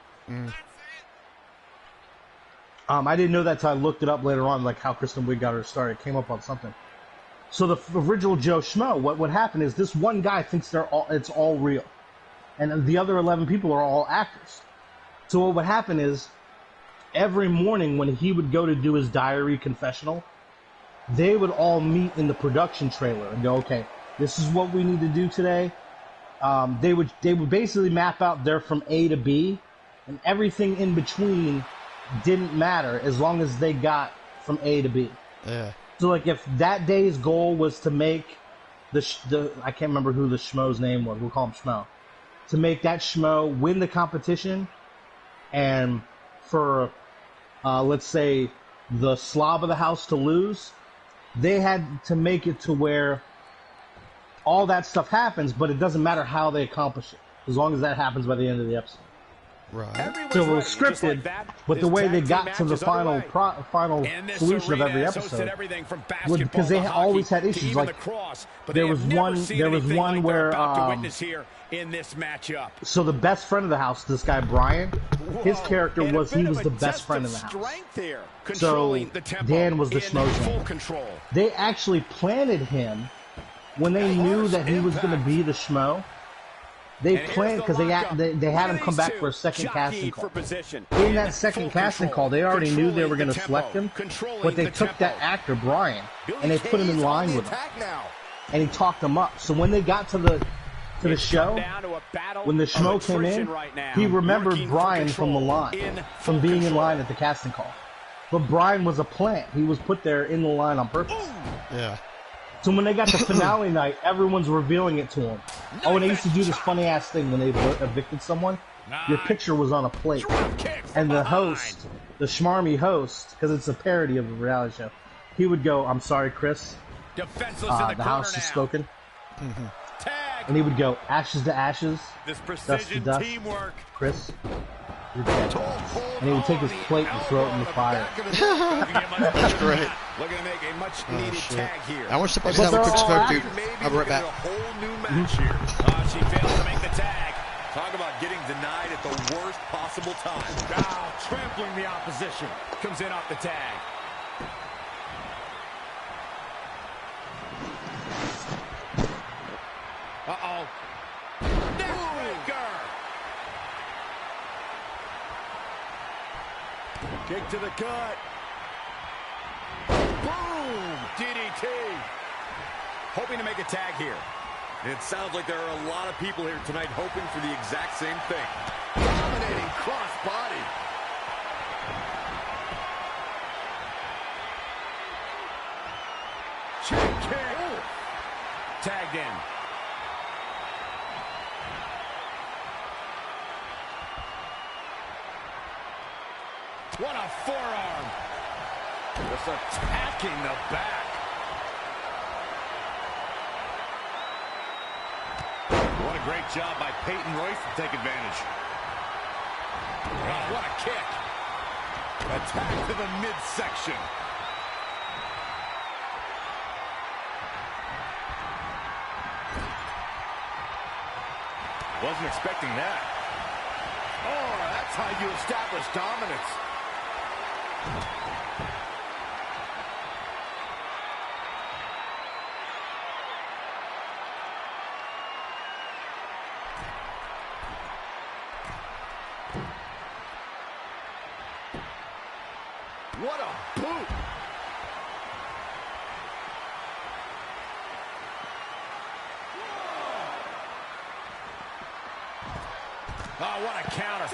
I didn't know that until I looked it up later on, like how Kristen Wiig got her start. It came up on something. So the original Joe Schmo, what would happen is this one guy thinks it's all real, and the other 11 people are all actors. So what would happen is every morning when he would go to do his diary confessional, they would all meet in the production trailer and go, "Okay, this is what we need to do today." They would basically map out they're from A to B, and everything in between didn't matter as long as they got from A to B. Yeah. So like if that day's goal was to make the I can't remember who the schmo's name was. We'll call him Schmo. To make that schmo win the competition, and for let's say the slob of the house to lose, they had to make it to where all that stuff happens, but it doesn't matter how they accomplish it, as long as that happens by the end of the episode. Right. So it was scripted, but the way they got to the final solution of every episode was because they always had issues. Like there was one where so the best friend of the house, this guy Brian, his character was the best friend in the house. So Dan was the schmo. They actually planted him when they knew that he was going to be the schmo. They planned because they had him come back for a second casting call. In that second casting call, they already knew they were going to select him, but they took that actor, Brian, and they put him in line with him. And he talked them up. So when they got to the show, when the schmo came in, he remembered Brian from the line, from being in line at the casting call. But Brian was a plant. He was put there in the line on purpose. Yeah. So when they got to finale night, everyone's revealing it to him. Oh, and they used to do this funny-ass thing when they evicted someone. Your picture was on a plate. And the host, the schmarmy host, because it's a parody of a reality show, he would go, "I'm sorry, Chris. The house has spoken." And he would go, "Ashes to ashes, dust to dust. Chris, you're dead." And he would take his plate and throw it in the fire. That's great. Looking to make a much needed tag here. I want to step outside with a quick smoke, dude. I'll be right back. A whole new match here. She fails to make the tag. Talk about getting denied at the worst possible time. Trampling the opposition. Comes in off the tag. Uh-oh. Neckbreaker. Kick to the gut. Boom! DDT. Hoping to make a tag here. It sounds like there are a lot of people here tonight hoping for the exact same thing. Dominating cross-body. Check kick. Tagged in. What a forearm. Just attacking the back. What a great job by Peyton Royce to take advantage. Oh, what a kick. Attack to the midsection. Wasn't expecting that. Oh, that's how you establish dominance. What a boot! Oh, what a counter.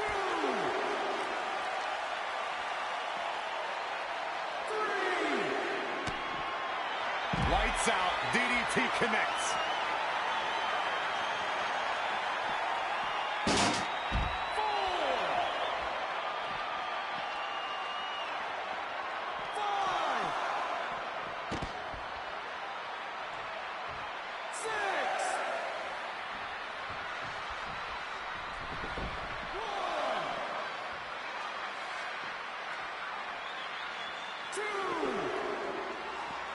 Lights out. DDT connects.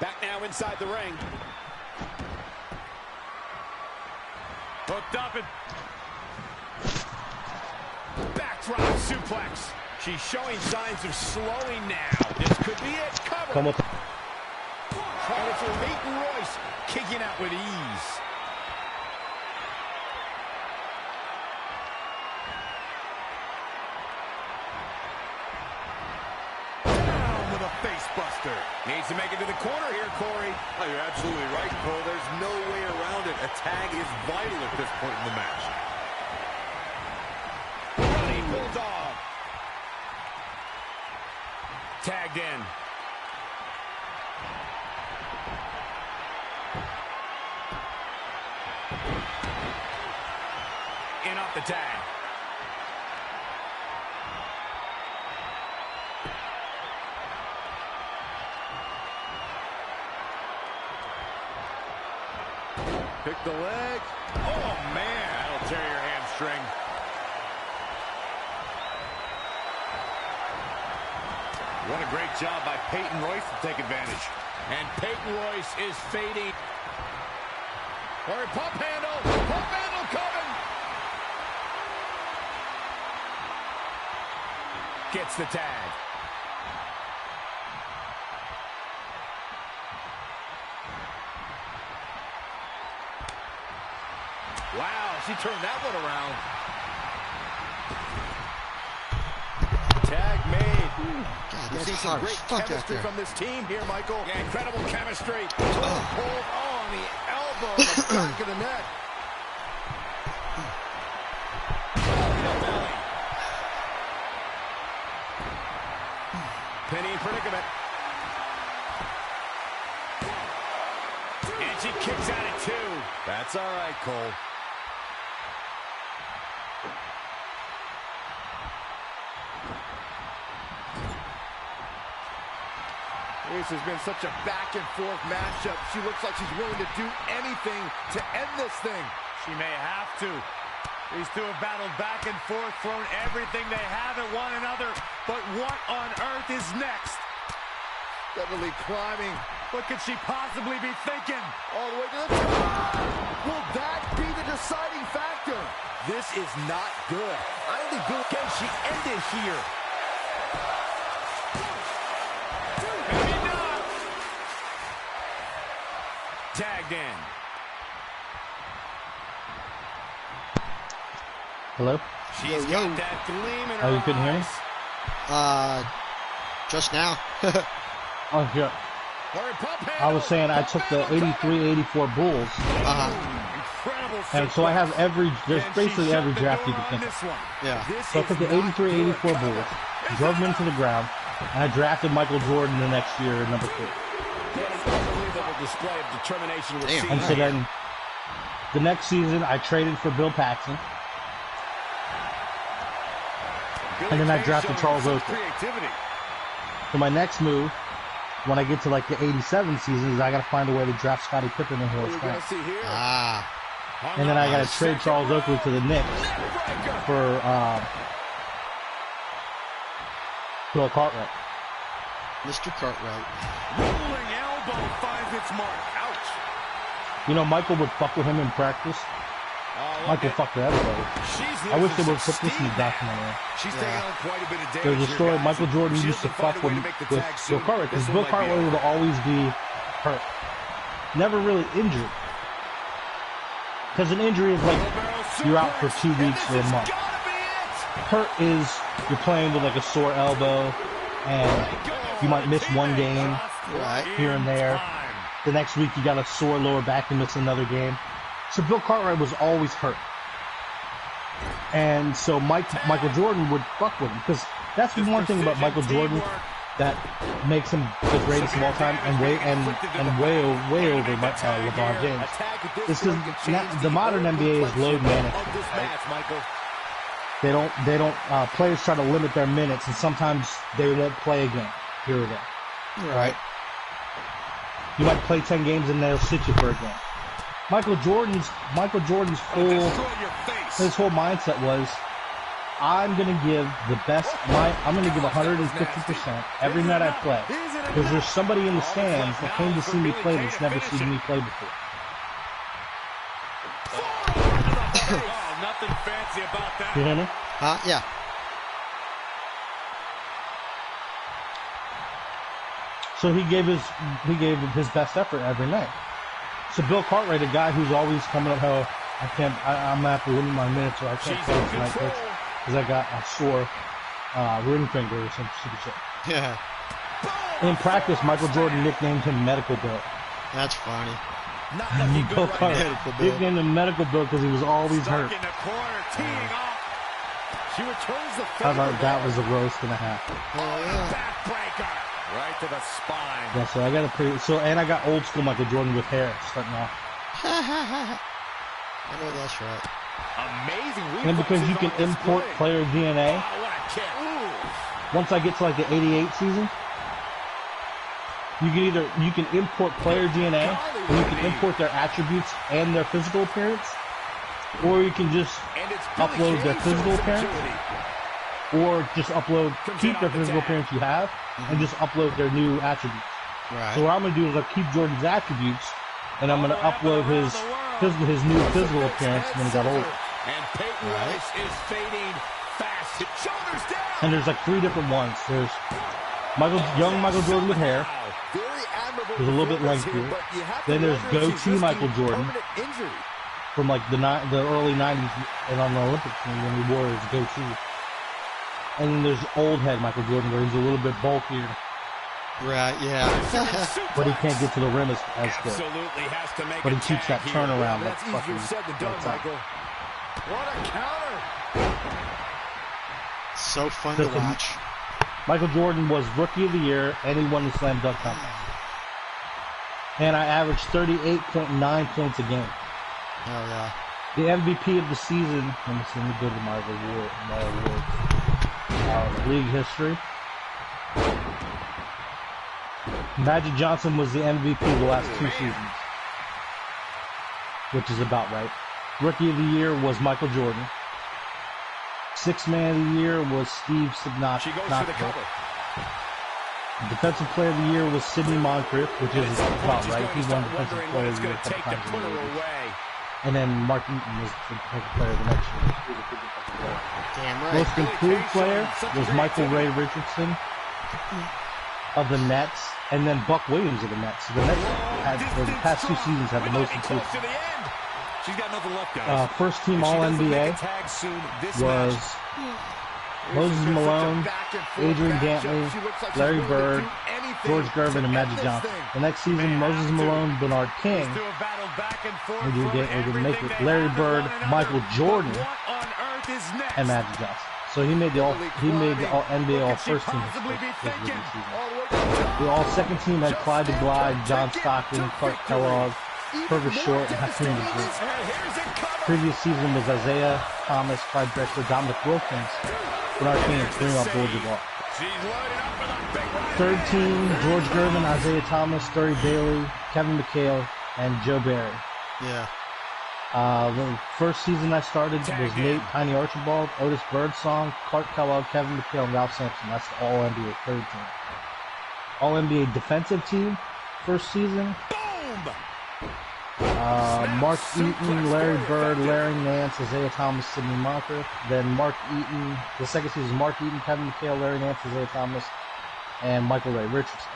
Back now inside the ring. Hooked up and Backdrop suplex. She's showing signs of slowing now. This could be it. Cover. Come up. And it's Peyton Royce kicking out with ease. down with a face buster. Needs to make it to the corner here, Corey. Oh, you're absolutely right, Cole. There's no way around it. A tag is vital at this point in the match. Running Bulldog. Tagged in. In off the tag. Pick the leg. Oh, man. That'll tear your hamstring. What a great job by Peyton Royce to take advantage. And Peyton Royce is fading. Or pump handle. Pump handle coming. Gets the tag. Wow, she turned that one around. Tag made. God, We've that's seen some hard as great fuck out chemistry there. from this team here, Michael. Yeah, incredible chemistry. Hold on the elbow, the back of the neck. Penny in predicament. And she kicks out at 2. That's all right, Cole. This has been such a back-and-forth matchup. She looks like she's willing to do anything to end this thing. She may have to. These two have battled back and forth, thrown everything they have at one another. But what on earth is next? Steadily climbing. What could she possibly be thinking? All the way to the top. Will that be the deciding factor? This is not good. I don't think Bill can she end it here. Maybe not. Tagged in. Hello? She's got that gleam in her Oh, you couldn't hear me? eyes. Just now. Oh, yeah. I was saying I took the 83-84 Bulls, Incredible and so I have there's And basically she every shut the draft you door can on think of. this one. Yeah. So I took the 83-84 Bulls, drove them into the ground, and I drafted Michael Jordan the next year at number 2. What an unbelievable display of determination we're Damn. seeing And so here. then the next season I traded for Bill Paxton, and then I drafted Charles Oakley. Creativity. So my next move, when I get to like the 87 season, is I got to find a way to draft Scottie Pippen and Horace We're going Grant. to see here. And then I got to trade Charles Oakley to the Knicks for Bill Cartwright. Mr. Cartwright. Rolling elbow finds its mark. Ouch. You know, Michael would fuck with him in practice. Michael fucked with everybody. I wish they would put this in the documentary. She's taking on quite a bit of damage. There's a here, story guys. Michael Jordan She used to doesn't find fuck a way with to make the Bill tag soon. Cartwright, because This Bill one might be Cartwright over. would always be hurt. Never really injured. Because an injury is like you're out for 2 weeks or a month. Hurt is you're playing with like a sore elbow and you might miss one game Right. here and there. The next week you got a sore lower back and miss another game. So Bill Cartwright was always hurt. And so Michael Jordan would fuck with him, because that's the one thing about Michael Jordan that makes him the greatest of all time and way over LeBron James. It's because the modern NBA is load management. Michael. They don't players try to limit their minutes, and sometimes they won't play a game here or there. Right. You might play 10 games and they'll sit you for a game. Michael Jordan's his whole mindset was, I'm gonna give the best. I'm gonna give 150% every night I play, because there's somebody in the stands that came to see me play that's never seen me play before. Oh, nothing fancy about that. You hear me? Yeah. So he gave his best effort every night. So Bill Cartwright, a guy who's always coming up, I'm gonna have to limit my minutes, or I can't play tonight because I got a sore ring finger or some stupid shit. Yeah. In practice, Michael Jordan nicknamed him Medical Bill. That's funny. Bill Cartwright Medical Bill. nicknamed him Medical Bill because he was always hurt. In the corner, teeing off. She returns the I thought that was a roast and a half. Oh, yeah. Backbreaker. Right to the spine. Yeah, so I got and I got old school Michael Jordan with hair starting off. I know that's right. amazing And because you can reflexes on import display. player DNA, Oh, what a kick. once I get to like the 88 season, you can import player DNA, and you can import their attributes and their physical appearance, or you can just And it's Billy upload their Kay physical shows some appearance, agility. or just keep their physical appearance you have, and just upload their new attributes. Right. So what I'm going to do is I'll keep Jordan's attributes, and I'm going to upload his new physical appearance when he got older. And Peyton Royce is fading fast. Shoulders down. And there's like 3 different ones. There's young Michael Jordan with hair. Very admirable There's a little bit performance here, lengthier. but you have to Then there's wonder if she's goatee risking Michael Jordan. permanent injury. from like the early 90s and on the Olympic team when he wore his goatee. And then there's old head Michael Jordan where he's a little bit bulkier. Right, yeah. But he can't get to the rim as good. Absolutely has to make But he a keeps that tag turnaround. That's easier said than done, Michael. What a counter! So fun to watch. Michael Jordan was Rookie of the Year, and he won the Slam Dunk Contest. And I averaged 38.9 points a game. Oh, yeah. The MVP of the season, let me go to my awards. League history. Magic Johnson was the MVP the last 2 seasons, which is about right. Rookie of the Year was Michael Jordan. Sixth Man of the Year was Steve Signac. She goes for the cover. Defensive Player of the Year was Sidney Moncrief, which is about right. He won Defensive Player of the Year a couple times in the league. And then Mark Eaton was the Defensive Player of the next year. Damn right. Most improved player was Michael Ray Richardson of the Nets, and then Buck Williams of the Nets. So the Nets had, for the past 2 seasons, had the most improved. She's got nothing left, guys. First team All-NBA was Moses Malone, Adrian Dantley, Larry Bird, George Gervin, and Magic Johnson. The next season, Moses Malone, Bernard King, Adrian Dantley didn't make it, Larry Bird, Michael Jordan, and Magic Johnson. So he made the NBA All First Team his season. The All Second Team had Clyde the Glide, John Stockton, Clark Kellogg, Purvis Short, and Hakeem O'Brien. Previous season was Isaiah Thomas, Clyde Drexler, Dominic Wilkins, Bernard King, and Kareem Abdul-Jabbar. Third team, George Gervin, Isaiah Thomas, Sturry Bailey, Kevin McHale, and Joe Barry. Yeah. The first season I started was Nate Tiny Archibald, Otis Birdsong, Clark Kellogg, Kevin McHale, and Ralph Sampson. That's the All-NBA third team. All-NBA defensive team, first season. Mark Eaton, Larry Bird, Larry Nance, Isaiah Thomas, Sidney Moncrief. Then Mark Eaton, the second season, Mark Eaton, Kevin McHale, Larry Nance, Isaiah Thomas, and Michael Ray Richardson.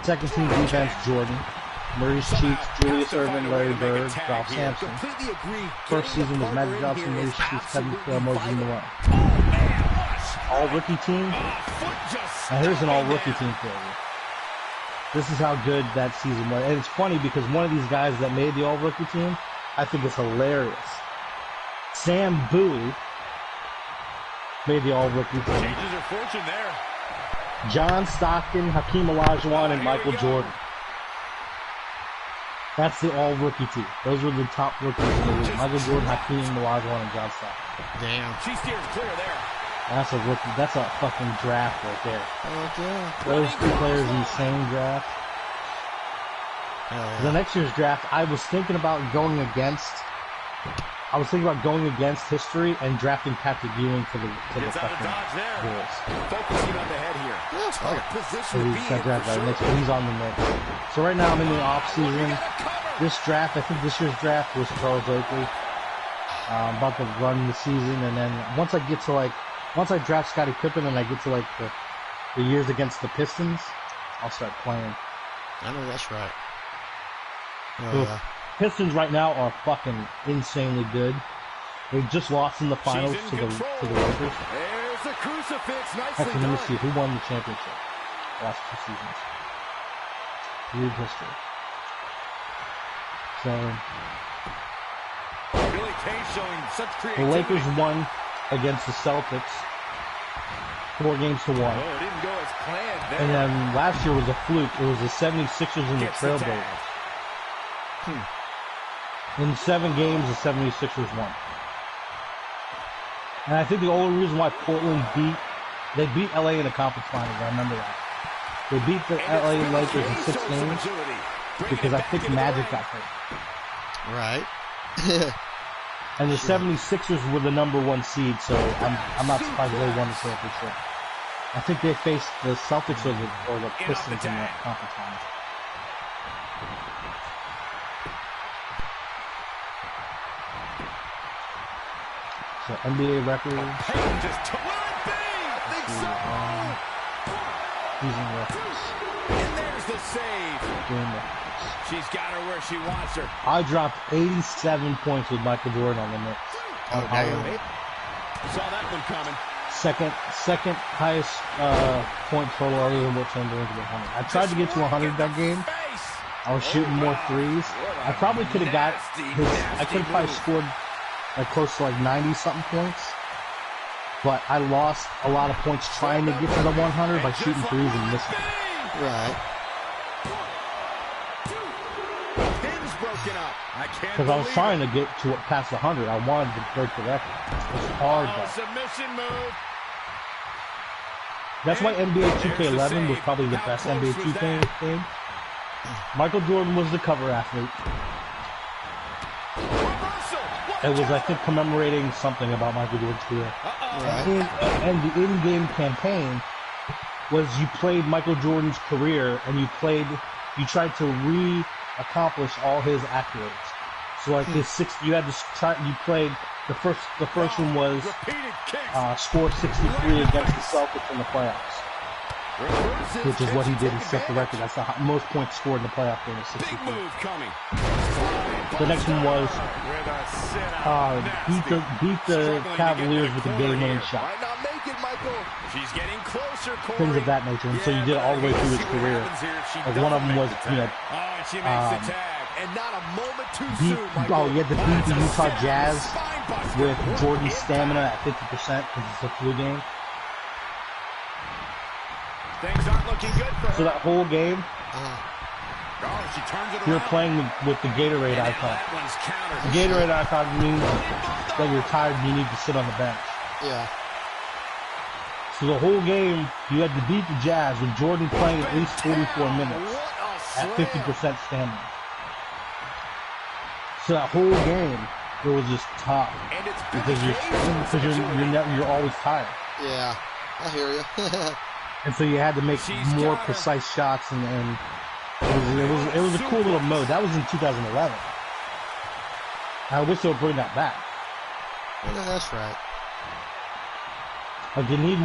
Second team defense, Jordan, Maurice Cheeks, Julius Erving, Larry Bird, Ralph Sampson. First season was Magic Johnson, Maurice Cheeks, Kevin McHale, Moses Malone. All rookie team. Now here's an all rookie team for you. This is how good that season was. And it's funny because one of these guys that made the all-rookie team, I think it's hilarious. Sam Bowie made the all-rookie team. Changes her fortune there. John Stockton, Hakeem Olajuwon, and Michael Jordan. That's the all-rookie team. Those were the top rookies in the league. Michael Jordan, Hakeem Olajuwon, and John Stockton. Damn. She steers clear there. That's a rookie. That's a fucking draft right there. Okay. Those 2 players in the same draft. The next year's draft, I was thinking about going against history and drafting Patrick Ewing for the fucking Bulls. Focusing on the head here. So he's on the Knicks. So right now I'm in the off season. This draft, I think this year's draft was Charles Oakley. I'm about to run the season, and then once I draft Scottie Pippen and I get to like the years against the Pistons, I'll start playing. I know that's right. The Pistons right now are fucking insanely good. They just lost in the finals to the Lakers. There's a crucifix. Nicely Actually, let me done. see who won the championship last 2 seasons. League history. So Billy Kay showing such the creativity. Lakers won against the Celtics 4-1. Oh, it didn't go as planned there. And then last year was a fluke. It was the 76ers and the Trailblazers. In 7 games, the 76ers won. And I think the only reason why Portland beat LA in the conference finals, I remember that. They beat the LA Lakers in 6 games because I think Magic got hurt. Right. And the 76ers were the #1 seed, so I'm not surprised they won the championship. I think they faced the Celtics or the Pistons in the conference finals. So NBA records. Season records. the save. She's got her where she wants her. I dropped 87 points with Michael Jordan on the Knicks. Oh, damn. Saw that one coming. Second highest point total other than what Chamberlain did 100. I tried to get to 100 that game. I was shooting more threes. I probably could have got his. I could have probably scored like close to like 90-something points. But I lost a lot of points trying to get to the 100 by shooting threes and missing. Right. Pins broken up. Because I was trying to get to past 100. I wanted to break the record. It's hard though. Submission move. That's why NBA 2K11 was probably the best NBA 2K game. Michael Jordan was the cover athlete. It was, I think, commemorating something about Michael Jordan's career. Right. And the in-game campaign was you played Michael Jordan's career and you tried to accomplish all his accolades. So like his you played the first one was score 63 against the Celtics in the playoffs, which is what he did. He set the record. That's the most points scored in the playoff game, is 63. The next one was beat the Cavaliers with a game-winning shot. She's getting closer, Corey. Things of that nature. And so you did it all the way through his career. Like one of them was, she makes the tag. And not a moment too soon, you had to beat the Utah Jazz with Jordan's stamina at 50% because it's a flu game. Things aren't looking good for her. So that whole game, She turns it you're around. playing with the Gatorade icon. That one's countered. The Gatorade icon means that you're tired and you need to sit on the bench. Yeah. So the whole game, you had to beat the Jazz with Jordan playing at least 44 minutes at 50% stamina. So that whole game, it was just tough because you're always tired. Yeah. I hear you. And so you had to make more precise shots, and it was a cool little mode. That was in 2011. I wish they would bring that back. Yeah, that's right. Like you need more